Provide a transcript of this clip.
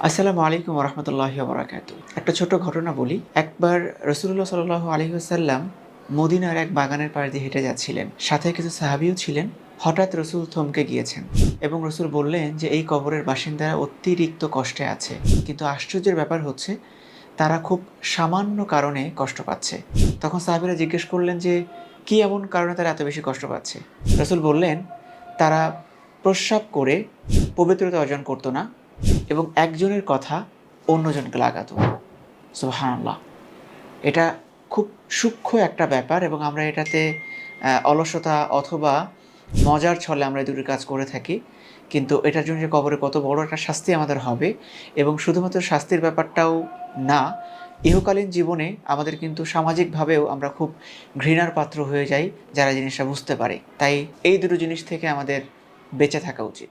আসসালামু আলাইকুম রহমতুল্লাহি বারাকাতু। একটা ছোট ঘটনা বলি। একবার রাসূলুল্লাহ সাল্লাল্লাহু আলাইহি ওয়াসাল্লাম মদিনার এক বাগানের পাশ দিয়ে হেঁটে যাচ্ছিলেন। সাথে কিছু সাহাবীও ছিলেন। হঠাৎ রাসূল থমকে গিয়েছেন এবং রাসূল বললেন যে, "এই কবরের বাসিন্দারা অতিরিক্ত কষ্টে আছে। কিন্তু আশ্চর্যের ব্যাপার হচ্ছে তারা খুব সামান্য কারণে কষ্ট পাচ্ছে।" তখন সাহাবীরা জিজ্ঞেস করলেন যে, "কি এমন কারণে তারা এত বেশি কষ্ট পাচ্ছে?" রাসূল বললেন, "তারা প্রস্রাব করে পবিত্রতা অর্জন করত না এবং একজনের কথা অন্যজনকে লাগাতো।" সুবহানাল্লাহ! এটা খুব সূক্ষ্ম একটা ব্যাপার এবং আমরা এটাতে অলসতা অথবা মজার ছলে আমরা এই দুটি কাজ করে থাকি। কিন্তু এটার জন্য যে কবরে কত বড় একটা শাস্তি আমাদের হবে এবং শুধুমাত্র শাস্তির ব্যাপারটাও না, ইহকালীন জীবনে আমাদের কিন্তু সামাজিকভাবেও আমরা খুব ঘৃণার পাত্র হয়ে যাই যারা জিনিসটা বুঝতে পারে। তাই এই দুটো জিনিস থেকে আমাদের বেঁচে থাকা উচিত।